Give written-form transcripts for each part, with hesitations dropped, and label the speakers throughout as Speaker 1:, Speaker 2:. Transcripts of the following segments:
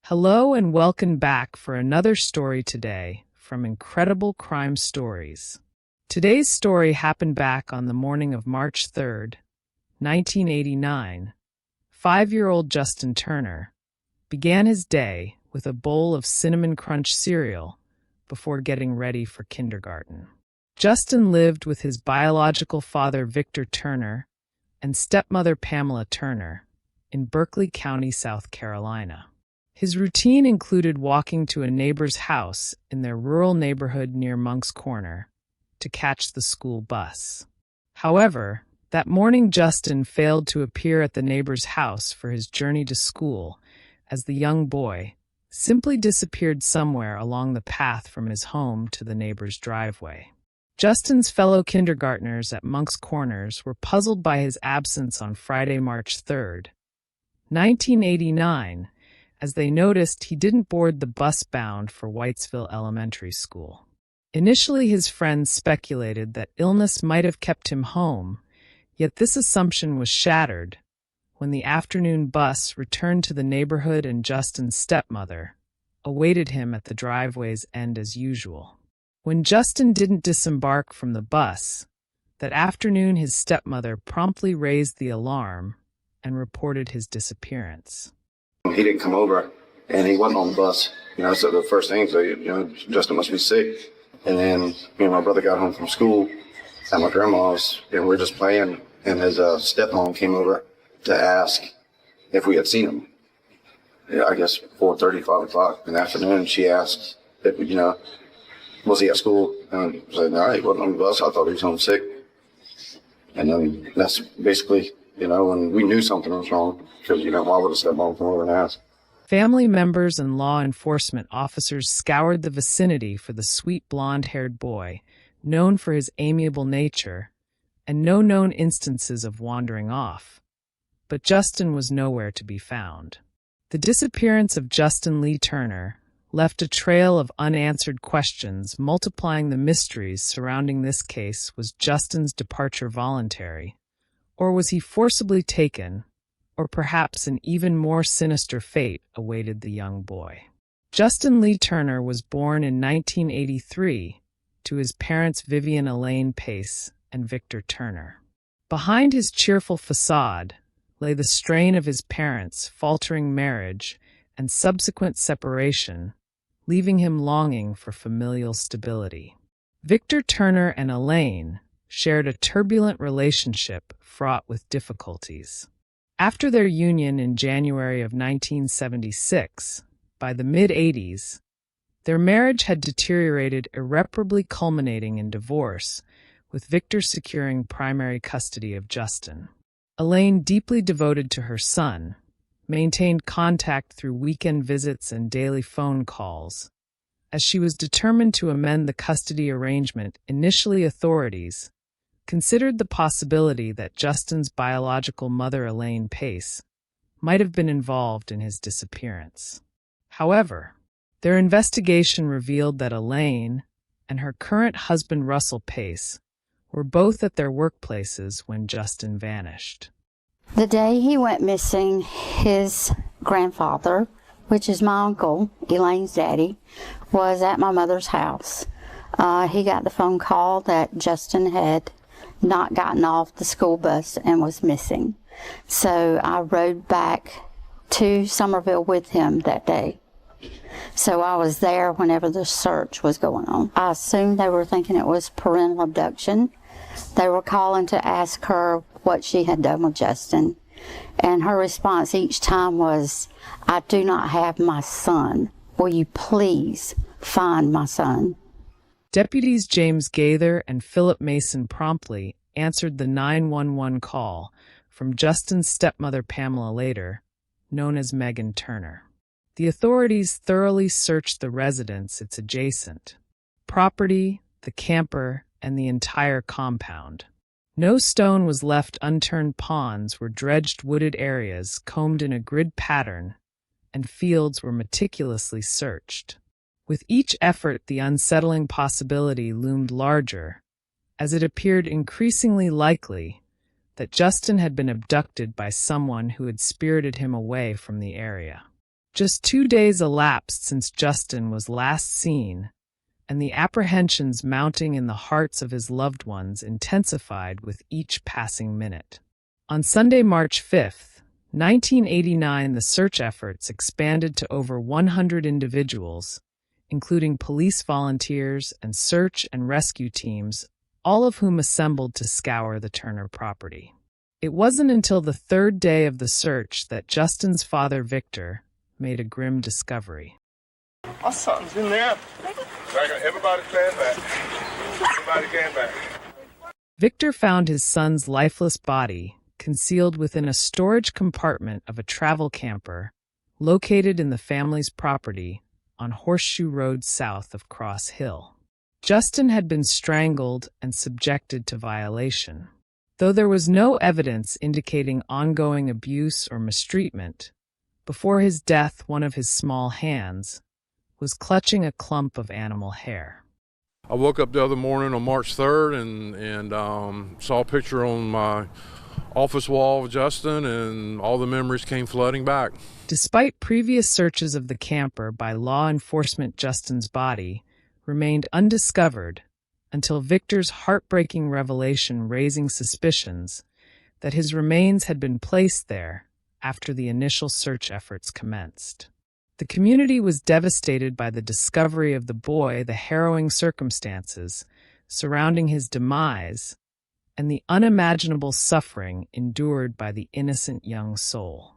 Speaker 1: Hello and welcome back for another story today from Incredible Crime Stories. Today's story happened back on the morning of March 3rd, 1989. 5-year-old Justin Turner began his day with a bowl of Cinnamon Crunch cereal before getting ready for kindergarten. Justin lived with his biological father Victor Turner and stepmother Pamela Turner in Berkeley County, South Carolina. His routine included walking to a neighbor's house in their rural neighborhood near Monk's Corner to catch the school bus. However, that morning Justin failed to appear at the neighbor's house for his journey to school, as the young boy simply disappeared somewhere along the path from his home to the neighbor's driveway. Justin's fellow kindergartners at Monk's Corners were puzzled by his absence on Friday, March 3rd, 1989, as they noticed he didn't board the bus bound for Whitesville Elementary School. Initially, his friends speculated that illness might have kept him home, yet this assumption was shattered when the afternoon bus returned to the neighborhood and Justin's stepmother awaited him at the driveway's end as usual. When Justin didn't disembark from the bus that afternoon, his stepmother promptly raised the alarm and reported his disappearance.
Speaker 2: He didn't come over, and he wasn't on the bus, so the first thing, Justin must be sick. And then me and my brother got home from school at my grandma's, and we were just playing, and his stepmom came over to ask if we had seen him. Yeah, I guess 4:30, 5 o'clock in the afternoon. She asked if, was he at school? And I said, no, he wasn't on the bus. I thought he was home sick. And then that's basically, when we knew something was wrong, because, why would a stepmom come over and ask?
Speaker 1: Family members and law enforcement officers scoured the vicinity for the sweet blonde-haired boy, known for his amiable nature, and no known instances of wandering off. But Justin was nowhere to be found. The disappearance of Justin Lee Turner left a trail of unanswered questions, multiplying the mysteries surrounding this case. Was Justin's departure voluntary? Or was he forcibly taken? Or perhaps an even more sinister fate awaited the young boy. Justin Lee Turner was born in 1983 to his parents Vivian Elaine Pace and Victor Turner. Behind his cheerful facade lay the strain of his parents' faltering marriage and subsequent separation, leaving him longing for familial stability. Victor Turner and Elaine shared a turbulent relationship fraught with difficulties. After their union in January of 1976, by the mid-'80s, their marriage had deteriorated irreparably, culminating in divorce, with Victor securing primary custody of Justin. Elaine, deeply devoted to her son, maintained contact through weekend visits and daily phone calls. As she was determined to amend the custody arrangement, initially authorities considered the possibility that Justin's biological mother, Elaine Pace, might have been involved in his disappearance. However, their investigation revealed that Elaine and her current husband, Russell Pace, were both at their workplaces when Justin vanished.
Speaker 3: The day he went missing, his grandfather, which is my uncle, Elaine's daddy, was at my mother's house. He got the phone call that Justin had not gotten off the school bus and was missing. So I rode back to Somerville with him that day. So I was there whenever the search was going on. I assumed they were thinking it was parental abduction. They were calling to ask her what she had done with Justin. And her response each time was, "I do not have my son. Will you please find my son?"
Speaker 1: Deputies James Gaither and Philip Mason promptly answered the 911 call from Justin's stepmother Pamela, later known as Megan Turner. The authorities thoroughly searched the residence, its adjacent property, the camper, and the entire compound. No stone was left unturned. Ponds were dredged, wooded areas combed in a grid pattern, and fields were meticulously searched. With each effort, the unsettling possibility loomed larger, as it appeared increasingly likely that Justin had been abducted by someone who had spirited him away from the area. Just 2 days elapsed since Justin was last seen, and the apprehensions mounting in the hearts of his loved ones intensified with each passing minute. On Sunday, March 5th, 1989, the search efforts expanded to over 100 individuals, including police volunteers and search and rescue teams, all of whom assembled to scour the Turner property. It wasn't until the third day of the search that Justin's father, Victor, made a grim discovery.
Speaker 4: My son's in there. Everybody stand back. Everybody stand back.
Speaker 1: Victor found his son's lifeless body concealed within a storage compartment of a travel camper located in the family's property on Horseshoe Road south of Cross Hill. Justin had been strangled and subjected to violation. Though there was no evidence indicating ongoing abuse or mistreatment, before his death, one of his small hands was clutching a clump of animal hair.
Speaker 5: I woke up the other morning on March 3rd and saw a picture on my office wall of Justin, and all the memories came flooding back.
Speaker 1: Despite previous searches of the camper by law enforcement, Justin's body remained undiscovered until Victor's heartbreaking revelation, raising suspicions that his remains had been placed there after the initial search efforts commenced. The community was devastated by the discovery of the boy, the harrowing circumstances surrounding his demise, and the unimaginable suffering endured by the innocent young soul.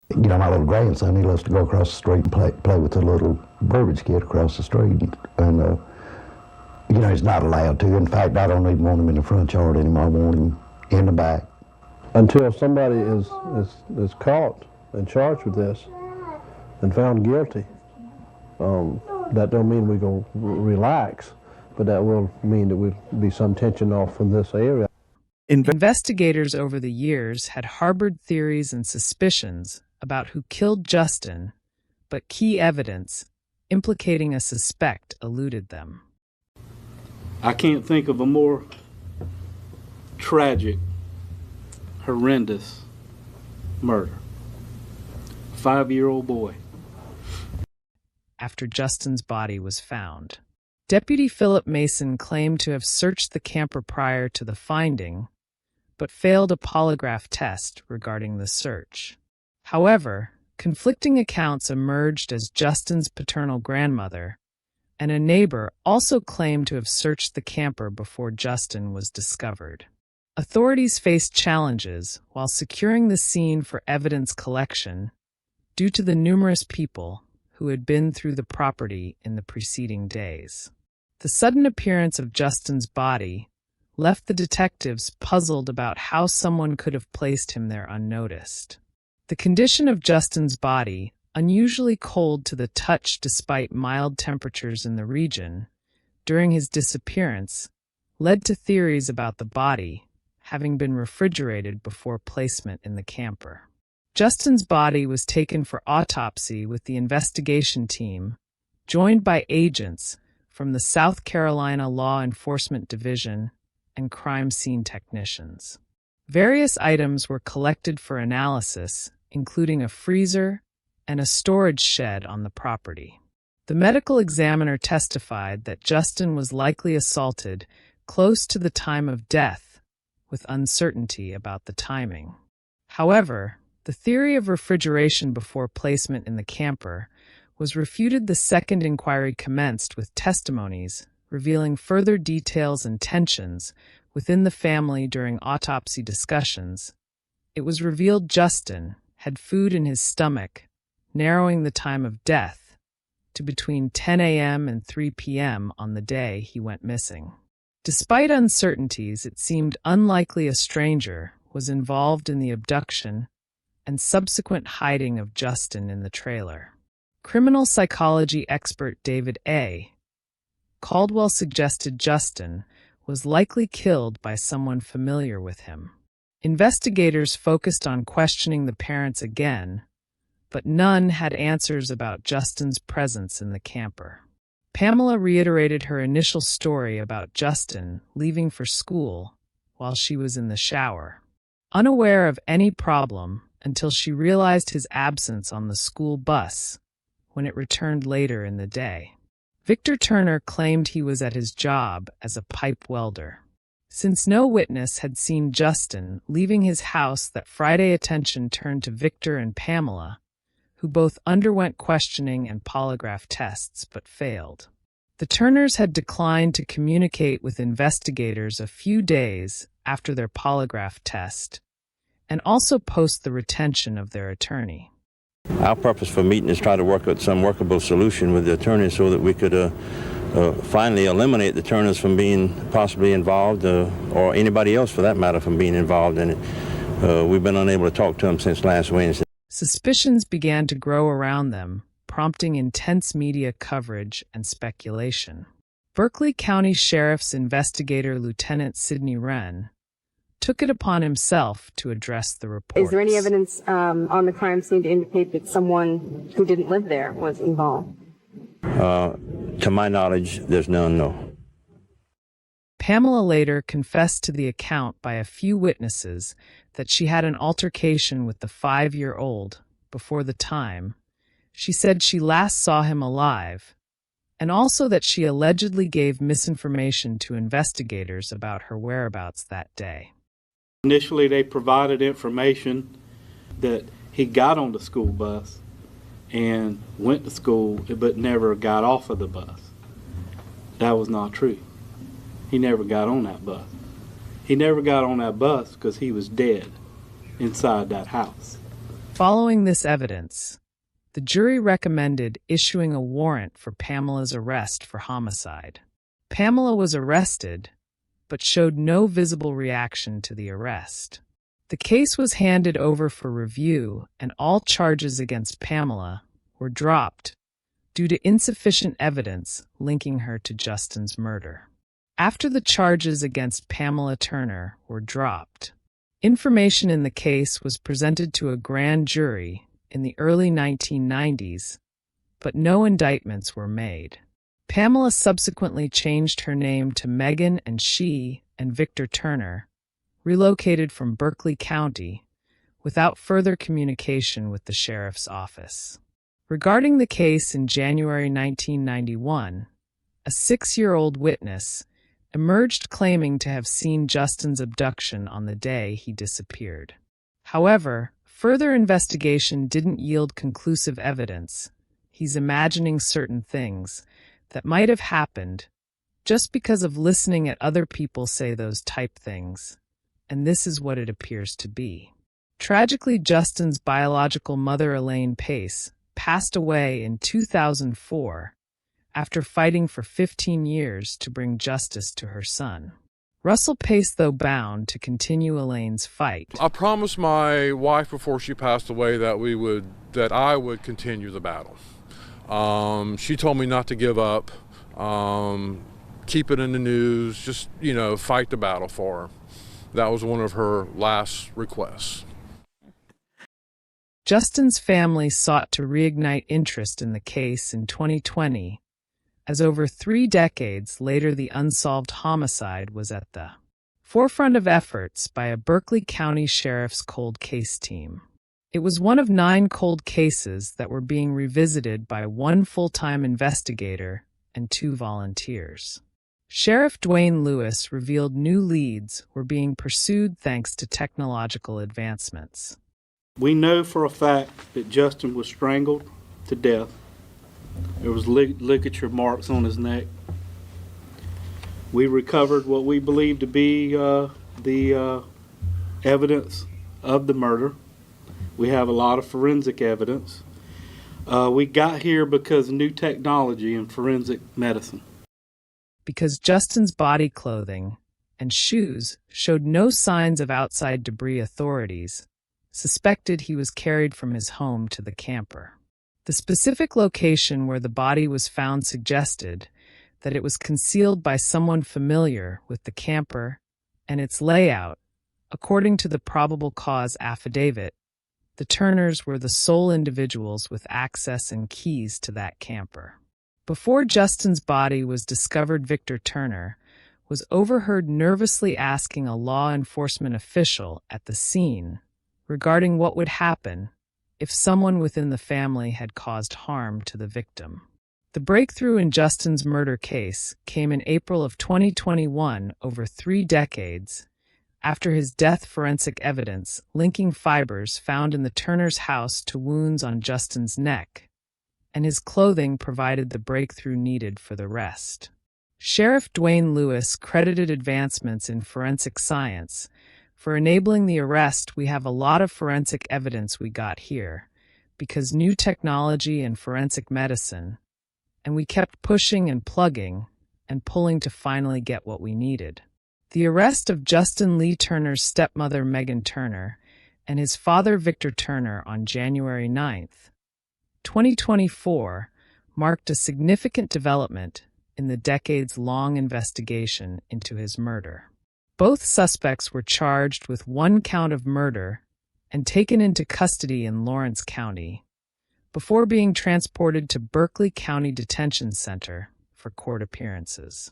Speaker 6: My little grandson, he loves to go across the street and play with the little Burbage kid across the street. And he's not allowed to. In fact, I don't even want him in the front yard anymore. I want him in the back.
Speaker 7: Until somebody is caught and charged with this and found guilty, that don't mean we're going to relax, but that will mean that we'll be some tension off from this area.
Speaker 1: Investigators over the years had harbored theories and suspicions about who killed Justin, but key evidence implicating a suspect eluded them.
Speaker 8: I can't think of a more tragic, horrendous murder. 5-year-old boy.
Speaker 1: After Justin's body was found, Deputy Philip Mason claimed to have searched the camper prior to the finding, but failed a polygraph test regarding the search. However, conflicting accounts emerged as Justin's paternal grandmother and a neighbor also claimed to have searched the camper before Justin was discovered. Authorities faced challenges while securing the scene for evidence collection due to the numerous people who had been through the property in the preceding days. The sudden appearance of Justin's body left the detectives puzzled about how someone could have placed him there unnoticed. The condition of Justin's body, unusually cold to the touch despite mild temperatures in the region, during his disappearance, led to theories about the body having been refrigerated before placement in the camper. Justin's body was taken for autopsy with the investigation team, joined by agents from the South Carolina Law Enforcement Division and crime scene technicians. Various items were collected for analysis, including a freezer and a storage shed on the property. The medical examiner testified that Justin was likely assaulted close to the time of death, with uncertainty about the timing. However, the theory of refrigeration before placement in the camper was refuted the second inquiry commenced, with testimonies revealing further details and tensions within the family during autopsy discussions. It was revealed Justin had food in his stomach, narrowing the time of death to between 10 a.m. and 3 p.m. on the day he went missing. Despite uncertainties, it seemed unlikely a stranger was involved in the abduction and subsequent hiding of Justin in the trailer. Criminal psychology expert David A. Caldwell suggested Justin was likely killed by someone familiar with him. Investigators focused on questioning the parents again, but none had answers about Justin's presence in the camper. Pamela reiterated her initial story about Justin leaving for school while she was in the shower, unaware of any problem until she realized his absence on the school bus when it returned later in the day. Victor Turner claimed he was at his job as a pipe welder. Since no witness had seen Justin leaving his house that Friday, attention turned to Victor and Pamela, who both underwent questioning and polygraph tests but failed. The Turners had declined to communicate with investigators a few days after their polygraph test, and also post the retention of their attorney.
Speaker 9: Our purpose for meeting is try to work out some workable solution with the attorney so that we could finally eliminate the Turners from being possibly involved, or anybody else for that matter from being involved in it. We've been unable to talk to them since last Wednesday.
Speaker 1: Suspicions began to grow around them, prompting intense media coverage and speculation. Berkeley County Sheriff's investigator Lieutenant Sidney Wren took it upon himself to address the reports.
Speaker 10: Is there any evidence on the crime scene to indicate that someone who didn't live there was involved?
Speaker 9: To my knowledge, there's none, no.
Speaker 1: Pamela later confessed to the account by a few witnesses that she had an altercation with the 5-year-old before the time she said she last saw him alive, and also that she allegedly gave misinformation to investigators about her whereabouts that day.
Speaker 8: Initially, they provided information that he got on the school bus and went to school, but never got off of the bus. That was not true. He never got on that bus. He never got on that bus because he was dead inside that house.
Speaker 1: Following this evidence, the jury recommended issuing a warrant for Pamela's arrest for homicide. Pamela was arrested, but showed no visible reaction to the arrest. The case was handed over for review, and all charges against Pamela were dropped due to insufficient evidence linking her to Justin's murder. After the charges against Pamela Turner were dropped, information in the case was presented to a grand jury in the early 1990s, but no indictments were made. Pamela subsequently changed her name to Megan, and she and Victor Turner relocated from Berkeley County without further communication with the sheriff's office. Regarding the case in January 1991, a 6-year-old witness emerged claiming to have seen Justin's abduction on the day he disappeared. However, further investigation didn't yield conclusive evidence. He's imagining certain things that might have happened just because of listening at other people say those type things, and this is what it appears to be. Tragically, Justin's biological mother, Elaine Pace, passed away in 2004 after fighting for 15 years to bring justice to her son. Russell Pace, though, bound to continue Elaine's fight.
Speaker 5: I promised my wife before she passed away that I would continue the battle. She told me not to give up, keep it in the news, just, fight the battle for her. That was one of her last requests.
Speaker 1: Justin's family sought to reignite interest in the case in 2020, as over 3 decades later the unsolved homicide was at the forefront of efforts by a Berkeley County Sheriff's cold case team. It was one of 9 cold cases that were being revisited by 1 full-time investigator and 2 volunteers. Sheriff Dwayne Lewis revealed new leads were being pursued thanks to technological advancements.
Speaker 8: We know for a fact that Justin was strangled to death. There was ligature marks on his neck. We recovered what we believe to be the evidence of the murder. We have a lot of forensic evidence. We got here because of new technology in forensic medicine.
Speaker 1: Because Justin's body clothing and shoes showed no signs of outside debris, authorities suspected he was carried from his home to the camper. The specific location where the body was found suggested that it was concealed by someone familiar with the camper and its layout. According to the probable cause affidavit, the Turners were the sole individuals with access and keys to that camper. Before Justin's body was discovered, Victor Turner was overheard nervously asking a law enforcement official at the scene regarding what would happen if someone within the family had caused harm to the victim. The breakthrough in Justin's murder case came in April of 2021, over 3 decades, after his death. Forensic evidence linking fibers found in the Turner's house to wounds on Justin's neck and his clothing provided the breakthrough needed for the rest. Sheriff Dwayne Lewis credited advancements in forensic science for enabling the arrest. "We have a lot of forensic evidence we got here because new technology and forensic medicine, and we kept pushing and plugging and pulling to finally get what we needed." The arrest of Justin Lee Turner's stepmother Megan Turner and his father Victor Turner on January 9th, 2024, marked a significant development in the decades-long investigation into his murder. Both suspects were charged with 1 count of murder and taken into custody in Lawrence County before being transported to Berkeley County Detention Center for court appearances.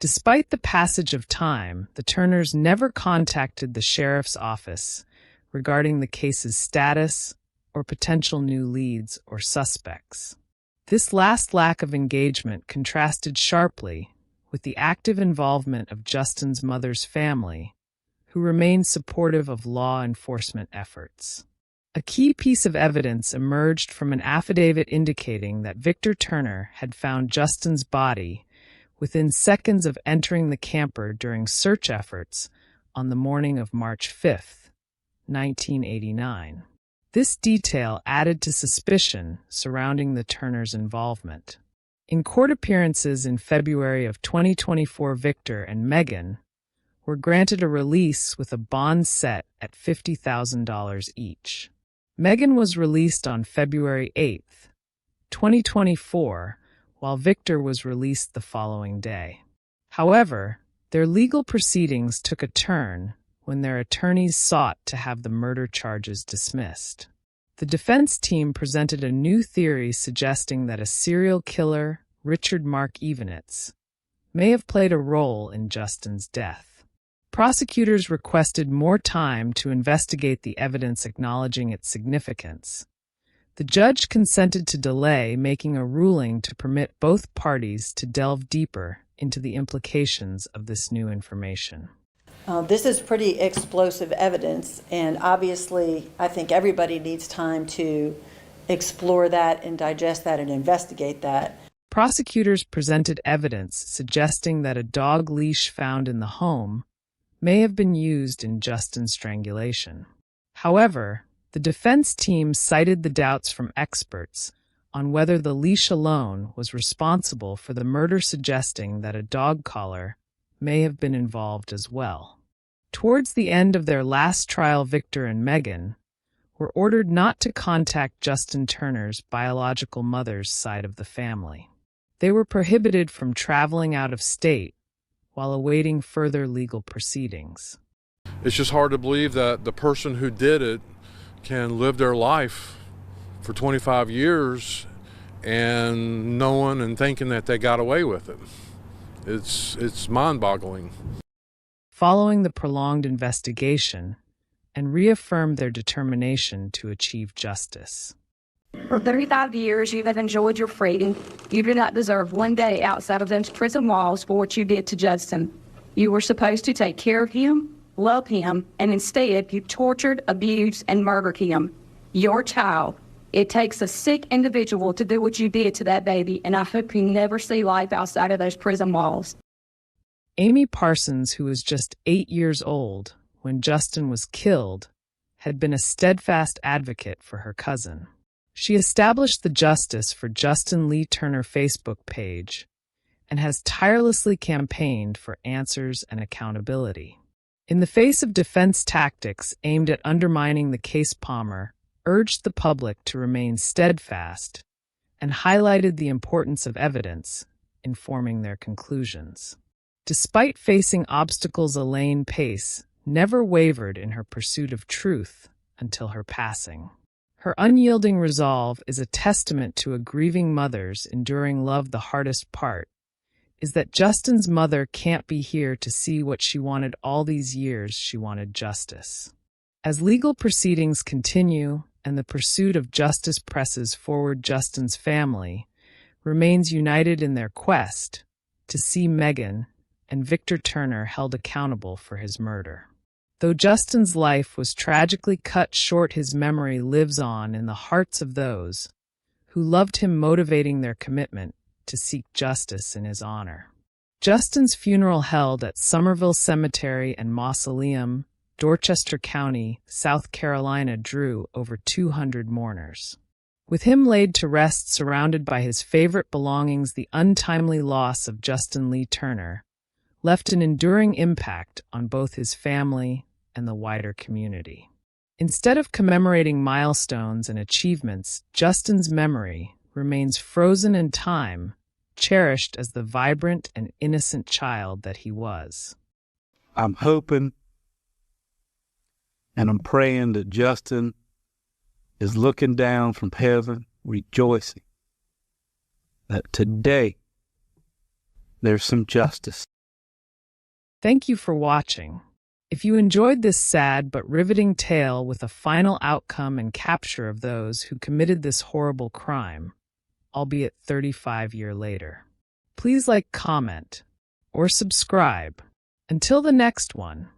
Speaker 1: Despite the passage of time, the Turners never contacted the sheriff's office regarding the case's status or potential new leads or suspects. This last lack of engagement contrasted sharply with the active involvement of Justin's mother's family, who remained supportive of law enforcement efforts. A key piece of evidence emerged from an affidavit indicating that Victor Turner had found Justin's body within seconds of entering the camper during search efforts on the morning of March 5, 1989. This detail added to suspicion surrounding the Turners' involvement. In court appearances in February of 2024, Victor and Megan were granted a release with a bond set at $50,000 each. Megan was released on February 8, 2024, while Victor was released the following day. However, their legal proceedings took a turn when their attorneys sought to have the murder charges dismissed. The defense team presented a new theory suggesting that a serial killer, Richard Mark Evenitz, may have played a role in Justin's death. Prosecutors requested more time to investigate the evidence, acknowledging its significance. The judge consented to delay making a ruling to permit both parties to delve deeper into the implications of this new information.
Speaker 11: This is pretty explosive evidence, and obviously I think everybody needs time to explore that and digest that and investigate that.
Speaker 1: Prosecutors presented evidence suggesting that a dog leash found in the home may have been used in Justin's strangulation. However, the defense team cited the doubts from experts on whether the leash alone was responsible for the murder, suggesting that a dog collar may have been involved as well. Towards the end of their last trial, Victor and Megan were ordered not to contact Justin Turner's biological mother's side of the family. They were prohibited from traveling out of state while awaiting further legal proceedings.
Speaker 5: It's just hard to believe that the person who did it can live their life for 25 years and knowing and thinking that they got away with it. It's mind-boggling.
Speaker 1: Following the prolonged investigation, and reaffirmed their determination to achieve justice.
Speaker 12: For 35 years, you have enjoyed your freedom. You do not deserve one day outside of those prison walls for what you did to Justin. You were supposed to take care of him, love him, and instead you tortured, abused, and murdered him. Your child. It takes a sick individual to do what you did to that baby, and I hope you never see life outside of those prison walls.
Speaker 1: Amy Parsons, who was just 8 years old when Justin was killed, had been a steadfast advocate for her cousin. She established the Justice for Justin Lee Turner Facebook page and has tirelessly campaigned for answers and accountability. In the face of defense tactics aimed at undermining the case, Palmer urged the public to remain steadfast and highlighted the importance of evidence informing their conclusions. Despite facing obstacles, Elaine Pace never wavered in her pursuit of truth until her passing. Her unyielding resolve is a testament to a grieving mother's enduring love. The hardest part is that Justin's mother can't be here to see what she wanted all these years. She wanted justice. As legal proceedings continue and the pursuit of justice presses forward, Justin's family remains united in their quest to see Megan and Victor Turner held accountable for his murder. Though Justin's life was tragically cut short, his memory lives on in the hearts of those who loved him, motivating their commitment to seek justice in his honor. Justin's funeral, held at Somerville Cemetery and Mausoleum, Dorchester County, South Carolina, drew over 200 mourners. With him laid to rest surrounded by his favorite belongings, the untimely loss of Justin Lee Turner left an enduring impact on both his family and the wider community. Instead of commemorating milestones and achievements, Justin's memory remains frozen in time, cherished as the vibrant and innocent child that he was.
Speaker 13: I'm hoping and I'm praying that Justin is looking down from heaven, rejoicing that today there's some justice.
Speaker 1: Thank you for watching. If you enjoyed this sad but riveting tale with a final outcome and capture of those who committed this horrible crime, albeit 35 years later, please like, comment, or subscribe. Until the next one.